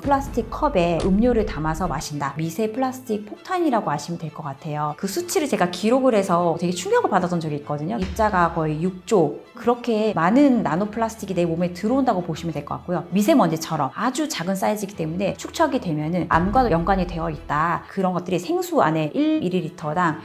플라스틱 컵에 음료를 담아서 마신다. 미세 플라스틱 폭탄이라고 아시면 될 것 같아요. 그 수치를 제가 기록을 해서 되게 충격을 받았던 적이 있거든요. 입자가 거의 6조, 그렇게 많은 나노 플라스틱이 내 몸에 들어온다고 보시면 될 것 같고요. 미세먼지처럼 아주 작은 사이즈이기 때문에 축적이 되면은 암과 연관이 되어 있다. 그런 것들이 생수 안에 1ml당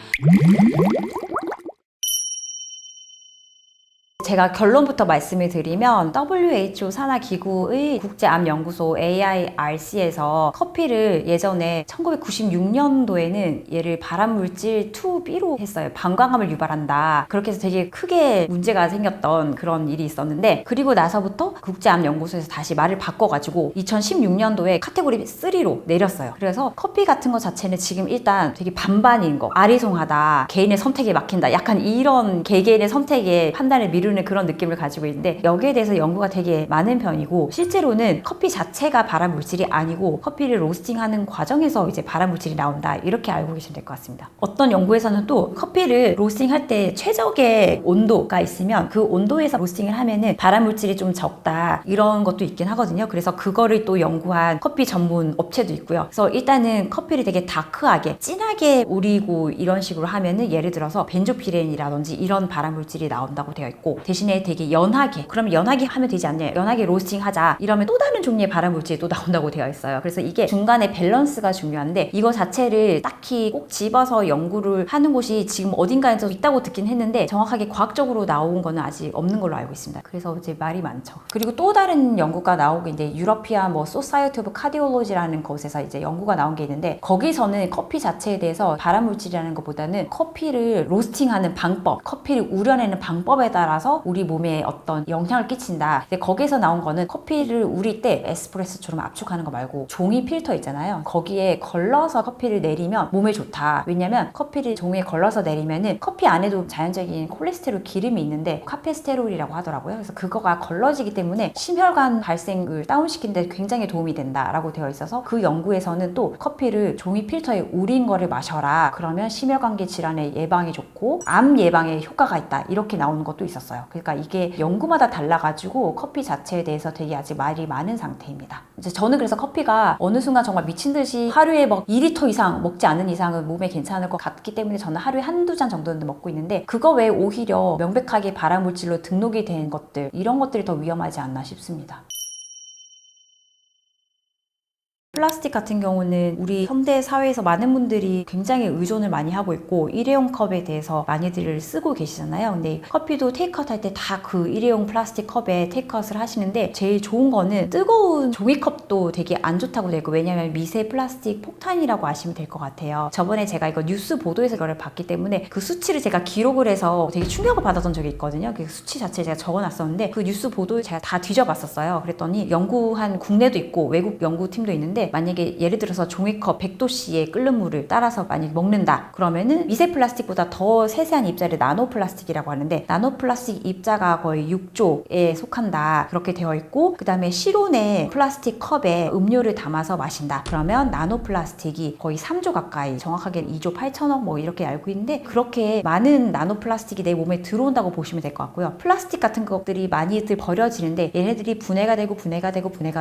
제가 결론부터 말씀을 드리면 WHO 산하기구의 국제암연구소 AIRC에서 커피를 예전에 1996년도에는 얘를 발암물질 2B로 했어요. 방광암을 유발한다. 그렇게 해서 되게 크게 문제가 생겼던 그런 일이 있었는데, 그리고 나서부터 국제암연구소에서 다시 말을 바꿔가지고 2016년도에 카테고리 3로 내렸어요. 그래서 커피 같은 거 자체는 지금 일단 되게 반반인 거, 아리송하다, 개인의 선택에 막힌다, 약간 이런 개개인의 선택에 판단을 미루는 그런 느낌을 가지고 있는데, 여기에 대해서 연구가 되게 많은 편이고, 실제로는 커피 자체가 발암 물질이 아니고 커피를 로스팅하는 과정에서 이제 발암 물질이 나온다, 이렇게 알고 계시면 될 것 같습니다. 어떤 연구에서는 또 커피를 로스팅할 때 최적의 온도가 있으면 그 온도에서 로스팅을 하면은 발암 물질이 좀 적다, 이런 것도 있긴 하거든요. 그래서 그거를 또 연구한 커피 전문 업체도 있고요. 그래서 일단은 커피를 되게 다크하게 진하게 우리고 이런 식으로 하면은 예를 들어서 벤조피렌이라든지 이런 발암 물질이 나온다고 되어 있고, 대신에 되게 연하게, 그러면 연하게 하면 되지 않냐, 연하게 로스팅 하자 이러면 또 다른 종류의 발암 물질이 또 나온다고 되어 있어요. 그래서 이게 중간에 밸런스가 중요한데, 이거 자체를 딱히 꼭 집어서 연구를 하는 곳이 지금 어딘가에서 있다고 듣긴 했는데 정확하게 과학적으로 나온 거는 아직 없는 걸로 알고 있습니다. 그래서 이제 말이 많죠. 그리고 또 다른 연구가 나오고 있는데, 유러피안 소사이어티 오브 카디올로지라는 곳에서 이제 연구가 나온 게 있는데, 거기서는 커피 자체에 대해서 발암 물질이라는 것보다는 커피를 로스팅하는 방법, 커피를 우려내는 방법에 따라서 우리 몸에 어떤 영향을 끼친다. 근데 거기서 나온 거는 커피를 우릴 때 에스프레소처럼 압축하는 거 말고 종이 필터 있잖아요. 거기에 걸러서 커피를 내리면 몸에 좋다. 왜냐면 커피를 종이에 걸러서 내리면은 커피 안에도 자연적인 콜레스테롤 기름이 있는데 카페스테롤이라고 하더라고요. 그래서 그거가 걸러지기 때문에 심혈관 발생을 다운시키는 데 굉장히 도움이 된다라고 되어 있어서, 그 연구에서는 또 커피를 종이 필터에 우린 거를 마셔라. 그러면 심혈관계 질환의 예방에 좋고 암 예방에 효과가 있다. 이렇게 나오는 것도 있었어요. 그러니까 이게 연구마다 달라가지고 커피 자체에 대해서 되게 아직 말이 많은 상태입니다. 이제 저는 그래서 커피가 어느 순간 정말 미친 듯이 하루에 2리터 이상 먹지 않는 이상은 몸에 괜찮을 것 같기 때문에 저는 하루에 한두 잔 정도는 먹고 있는데, 그거 외에 오히려 명백하게 발암물질로 등록이 된 것들, 이런 것들이 더 위험하지 않나 싶습니다. 플라스틱 같은 경우는 우리 현대 사회에서 많은 분들이 굉장히 의존을 많이 하고 있고, 일회용 컵에 대해서 많이들 쓰고 계시잖아요. 근데 커피도 테이크아웃 할 때 다 그 일회용 플라스틱 컵에 테이크아웃을 하시는데, 제일 좋은 거는 뜨거운 종이컵도 되게 안 좋다고 되고, 왜냐면 미세 플라스틱 폭탄이라고 아시면 될 것 같아요. 저번에 제가 이거 뉴스 보도에서 이거를 봤기 때문에 그 수치를 제가 기록을 해서 되게 충격을 받았던 적이 있거든요. 그 수치 자체를 제가 적어놨었는데, 그 뉴스 보도를 제가 다 뒤져봤었어요. 그랬더니 연구한 국내도 있고 외국 연구팀도 있는데, 만약에 예를 들어서 종이컵 100도씨의 끓는 물을 따라서 만약에 먹는다, 그러면은 미세 플라스틱보다 더 세세한 입자를 나노 플라스틱이라고 하는데, 나노 플라스틱 입자가 거의 6조에 속한다, 그렇게 되어 있고, 그 다음에 실온의 플라스틱 컵에 음료를 담아서 마신다, 그러면 나노 플라스틱이 거의 3조 가까이, 정확하게 2조 8천억 이렇게 알고 있는데, 그렇게 많은 나노 플라스틱이 내 몸에 들어온다고 보시면 될 것 같고요. 플라스틱 같은 것들이 많이들 버려지는데, 얘네들이 분해가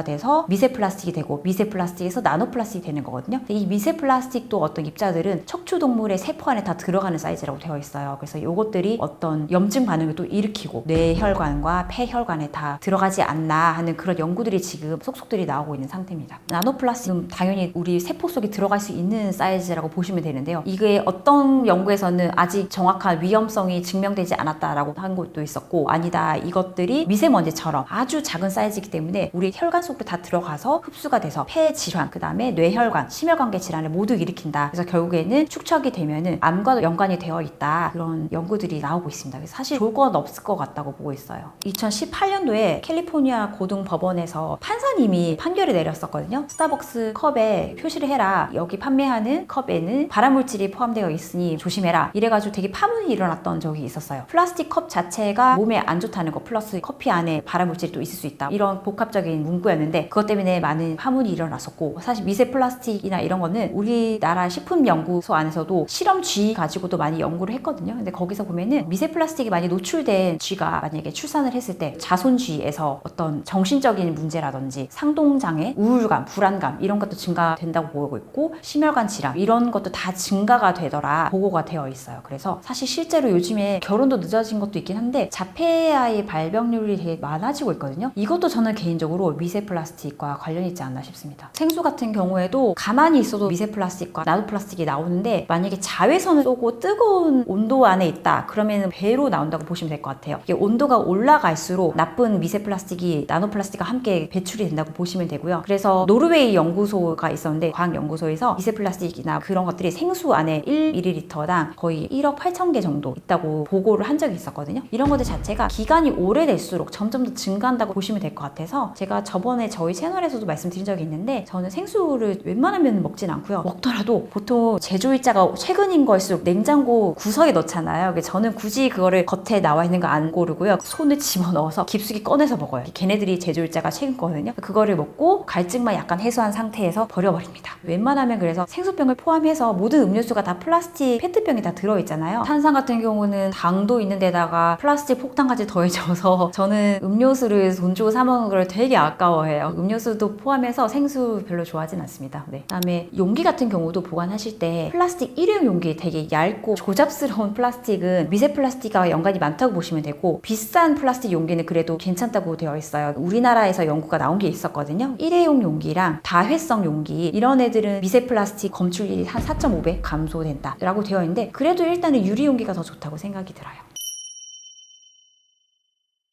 돼서 미세 플라스틱이 되고, 미세 플라스틱에서 나노 플라스틱이 되는 거거든요. 이 미세 플라스틱도 어떤 입자들은 척추동물의 세포 안에 다 들어가는 사이즈라고 되어 있어요. 그래서 이것들이 어떤 염증 반응을 또 일으키고 뇌혈관과 폐혈관에 다 들어가지 않나 하는 그런 연구들이 지금 속속들이 나오고 있는 상태입니다. 나노 플라스틱은 당연히 우리 세포 속에 들어갈 수 있는 사이즈라고 보시면 되는데요. 이게 어떤 연구에서는 아직 정확한 위험성이 증명되지 않았다라고 한 것도 있었고, 아니다, 이것들이 미세먼지처럼 아주 작은 사이즈이기 때문에 우리 혈관 속으로 다 들어가서 흡수가 돼서 폐 질환, 그 다음에 뇌혈관, 심혈관계 질환을 모두 일으킨다. 그래서 결국에는 축적이 되면은 암과 연관이 되어 있다, 그런 연구들이 나오고 있습니다. 그래서 사실 좋을 건 없을 것 같다고 보고 있어요. 2018년도에 캘리포니아 고등법원에서 판사님이 판결을 내렸었거든요. 스타벅스 컵에 표시를 해라, 여기 판매하는 컵에는 발암물질이 포함되어 있으니 조심해라, 이래가지고 되게 파문이 일어났던 적이 있었어요. 플라스틱 컵 자체가 몸에 안 좋다는 거 플러스 커피 안에 발암물질이 또 있을 수 있다, 이런 복합적인 문구였는데, 그것 때문에 많은 파문이 일어났었고, 있었고, 사실 미세 플라스틱이나 이런 거는 우리나라 식품연구소 안에서도 실험 쥐 가지고도 많이 연구를 했거든요. 근데 거기서 보면은 미세 플라스틱이 많이 노출된 쥐가 만약에 출산을 했을 때 자손쥐에서 어떤 정신적인 문제라든지 상동장애, 우울감, 불안감 이런 것도 증가된다고 보고 있고, 심혈관 질환 이런 것도 다 증가가 되더라 보고가 되어 있어요. 그래서 사실 실제로 요즘에 결혼도 늦어진 것도 있긴 한데 자폐아의 발병률이 되게 많아지고 있거든요. 이것도 저는 개인적으로 미세 플라스틱과 관련이 있지 않나 싶습니다. 생수 같은 경우에도 가만히 있어도 미세 플라스틱과 나노 플라스틱이 나오는데, 만약에 자외선을 쏘고 뜨거운 온도 안에 있다 그러면 배로 나온다고 보시면 될 것 같아요. 이게 온도가 올라갈수록 나쁜 미세 플라스틱이 나노 플라스틱과 함께 배출이 된다고 보시면 되고요. 그래서 노르웨이 연구소가 있었는데, 과학연구소에서 미세 플라스틱이나 그런 것들이 생수 안에 1ml당 거의 1억 8천 개 정도 있다고 보고를 한 적이 있었거든요. 이런 것들 자체가 기간이 오래될수록 점점 더 증가한다고 보시면 될 것 같아서, 제가 저번에 저희 채널에서도 말씀드린 적이 있는데, 저는 생수를 웬만하면 먹진 않고요. 먹더라도 보통 제조일자가 최근인 걸수록 냉장고 구석에 넣잖아요. 저는 굳이 그거를 겉에 나와 있는 거 안 고르고요. 손을 집어넣어서 깊숙이 꺼내서 먹어요. 걔네들이 제조일자가 최근 거거든요. 그거를 먹고 갈증만 약간 해소한 상태에서 버려버립니다. 웬만하면 그래서 생수병을 포함해서 모든 음료수가 다 플라스틱 페트병이 다 들어있잖아요. 탄산 같은 경우는 당도 있는 데다가 플라스틱 폭탄까지 더해져서 저는 음료수를 돈 주고 사 먹는 걸 되게 아까워해요. 음료수도 포함해서 생수 별로 좋아하진 않습니다. 네. 그다음에 용기 같은 경우도 보관하실 때 플라스틱 일회용 용기, 되게 얇고 조잡스러운 플라스틱은 미세 플라스틱과 연관이 많다고 보시면 되고, 비싼 플라스틱 용기는 그래도 괜찮다고 되어 있어요. 우리나라에서 연구가 나온 게 있었거든요. 일회용 용기랑 다회성 용기 이런 애들은 미세 플라스틱 검출률이 한 4.5배 감소된다 라고 되어 있는데, 그래도 일단은 유리 용기가 더 좋다고 생각이 들어요.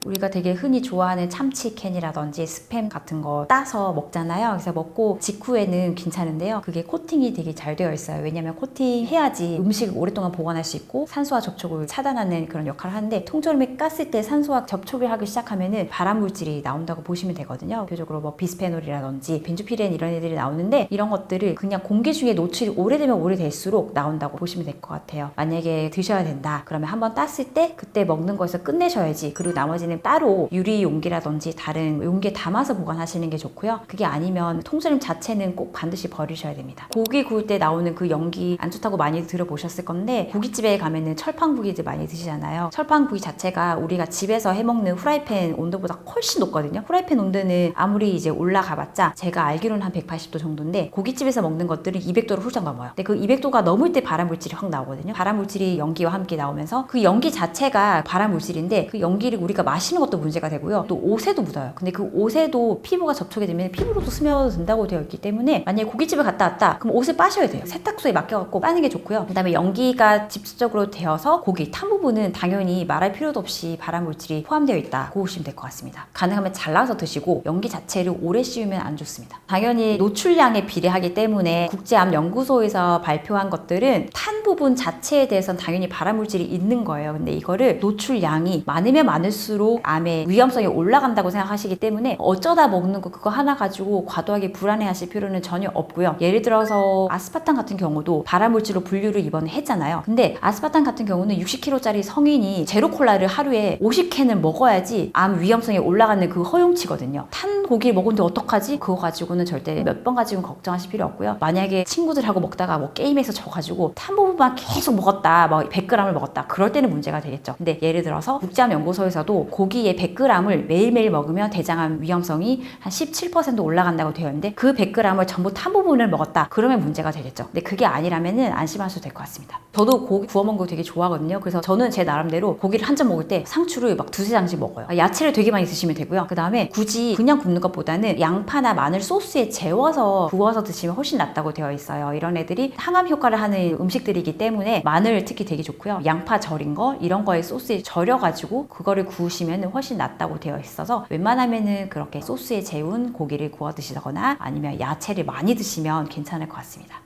우리가 되게 흔히 좋아하는 참치 캔이라든지 스팸 같은 거 따서 먹잖아요. 그래서 먹고 직후에는 괜찮은데요, 그게 코팅이 되게 잘 되어 있어요. 왜냐면 코팅해야지 음식을 오랫동안 보관할 수 있고 산소와 접촉을 차단하는 그런 역할을 하는데, 통조림에 깠을 때 산소와 접촉을 하기 시작하면은 발암 물질이 나온다고 보시면 되거든요. 대표적으로 뭐 비스페놀이라든지 벤조피렌 이런 애들이 나오는데, 이런 것들을 그냥 공기 중에 노출이 오래되면 오래될수록 나온다고 보시면 될 것 같아요. 만약에 드셔야 된다 그러면 한번 땄을 때 그때 먹는 거에서 끝내셔야지. 그리고 나머지는 따로 유리 용기라든지 다른 용기에 담아서 보관하시는 게 좋고요. 그게 아니면 통조림 자체는 꼭 반드시 버리셔야 됩니다. 고기 구울 때 나오는 그 연기 안 좋다고 많이 들어보셨을 건데, 고깃집에 가면은 철판 고기들 많이 드시잖아요. 철판 고기 자체가 우리가 집에서 해먹는 후라이팬 온도보다 훨씬 높거든요. 후라이팬 온도는 아무리 이제 올라가봤자 제가 알기로는 한 180도 정도인데, 고깃집에서 먹는 것들은 200도를 훌쩍 넘어요. 근데 그 200도가 넘을 때 발암 물질이 확 나오거든요. 발암 물질이 연기와 함께 나오면서 그 연기 자체가 발암 물질인데, 그 연기를 우리가 마시는 것도 문제가 되고요. 또 옷에도 묻어요. 근데 그 옷에도 피부가 접촉이 되면 피부로도 스며든다고 되어 있기 때문에, 만약에 고깃집을 갔다 왔다 그럼 옷을 빠셔야 돼요. 세탁소에 맡겨갖고 빠는 게 좋고요. 그 다음에 연기가 직접적으로 되어서 고기 탄 부분은 당연히 말할 필요도 없이 발암 물질이 포함되어 있다고 보시면 될 것 같습니다. 가능하면 잘라서 드시고 연기 자체를 오래 씌우면 안 좋습니다. 당연히 노출량에 비례하기 때문에 국제암연구소에서 발표한 것들은 탄 부분 자체에 대해서는 당연히 발암 물질이 있는 거예요. 근데 이거를 노출량이 많으면 많을수록 암의 위험성이 올라간다고 생각하시기 때문에 어쩌다 먹는 거 그거 하나 가지고 과도하게 불안해하실 필요는 전혀 없고요. 예를 들어서 아스파탐 같은 경우도 발암물질로 분류를 이번에 했잖아요. 근데 아스파탐 같은 경우는 60kg짜리 성인이 제로콜라를 하루에 50캔을 먹어야지 암 위험성이 올라가는 그 허용치거든요. 탄 고기를 먹었는데 어떡하지? 그거 가지고는 절대 몇 번 가지고는 걱정하실 필요 없고요. 만약에 친구들하고 먹다가 뭐 게임에서 져가지고 탄 부분만 계속 먹었다, 뭐 100g을 먹었다, 그럴 때는 문제가 되겠죠. 근데 예를 들어서 국제암연구소에서도 고기의 100g을 매일매일 먹으면 대장암 위험성이 한 17% 올라간다고 되어 있는데, 그 100g을 전부 탄 부분을 먹었다 그러면 문제가 되겠죠. 근데 그게 아니라면은 안심하셔도 될 것 같습니다. 저도 고기 구워 먹는 거 되게 좋아하거든요. 그래서 저는 제 나름대로 고기를 한 점 먹을 때 상추를 막 두세 장씩 먹어요. 야채를 되게 많이 드시면 되고요. 그 다음에 굳이 그냥 굽는 것보다는 양파나 마늘 소스에 재워서 구워서 드시면 훨씬 낫다고 되어 있어요. 이런 애들이 항암 효과를 하는 음식들이기 때문에 마늘 특히 되게 좋고요. 양파 절인 거 이런 거에 소스에 절여가지고 그거를 구우시면 훨씬 낫다고 되어 있어서, 웬만하면은 그렇게 소스에 재운 고기를 구워 드시거나 아니면 야채를 많이 드시면 괜찮을 것 같습니다.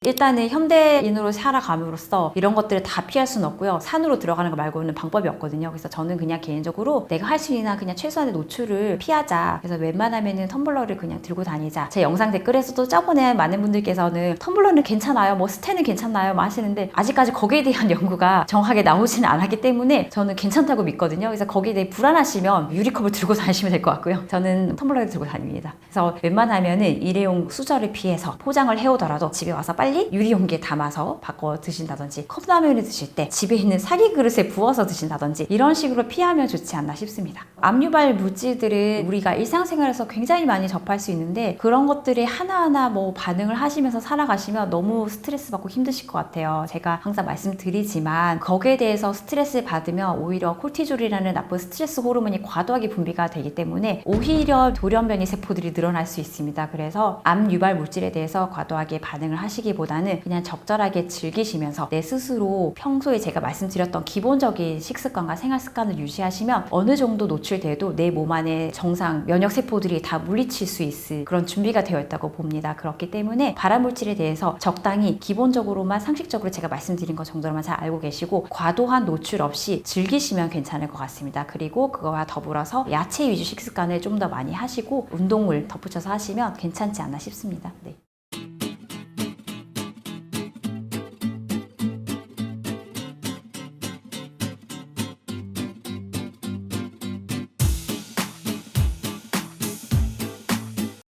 일단은 현대인으로 살아감으로써 이런 것들을 다 피할 수는 없고요. 산으로 들어가는 거 말고는 방법이 없거든요. 그래서 저는 그냥 개인적으로 내가 할 수 있는 그냥 최소한의 노출을 피하자. 그래서 웬만하면은 텀블러를 그냥 들고 다니자. 제 영상 댓글에서도 저번에 많은 분들께서는 텀블러는 괜찮아요, 뭐 스텐은 괜찮나요, 뭐 하시는데 아직까지 거기에 대한 연구가 정확하게 나오지는 않았기 때문에 저는 괜찮다고 믿거든요. 그래서 거기에 대해 불안하시면 유리컵을 들고 다니시면 될 것 같고요. 저는 텀블러를 들고 다닙니다. 그래서 웬만하면은 일회용 수저를 피해서 포장을 해오더라도 집에 와서 빨리 유리용기에 담아서 바꿔 드신다든지, 컵라면을 드실 때 집에 있는 사기 그릇에 부어서 드신다든지 이런 식으로 피하면 좋지 않나 싶습니다. 압유발 물질들은 우리가 일상생활에서 굉장히 많이 접할 수 있는데 그런 것들이 하나하나 뭐 반응을 하시면서 살아가시면 너무 스트레스 받고 힘드실 것 같아요. 제가 항상 말씀드리지만 거기에 대해서 스트레스 받으면 오히려 코르티졸이라는 나쁜 스트레스 호르몬이 과도하게 분비가 되기 때문에 오히려 돌연변이 세포들이 늘어날 수 있습니다. 그래서 암 유발 물질에 대해서 과도하게 반응을 하시기보다는 그냥 적절하게 즐기시면서 내 스스로 평소에 제가 말씀드렸던 기본적인 식습관과 생활습관을 유지하시면 어느 정도 노출돼도 내 몸 안에 정상 면역세포들이 다 물리칠 수 있을 그런 준비가 되어 있다고 봅니다. 그렇기 때문에 발암물질에 대해서 적당히 기본적으로만 상식적으로 제가 말씀드린 것 정도로만 잘 알고 계시고 과도한 노출 없이 즐기시면 괜찮을 것 같습니다. 그리고 그거와 더불어서 야채 위주 식습관을 좀 더 많이 하시고 운동을 덧붙여서 하시면 괜찮지 않나 싶습니다. 네.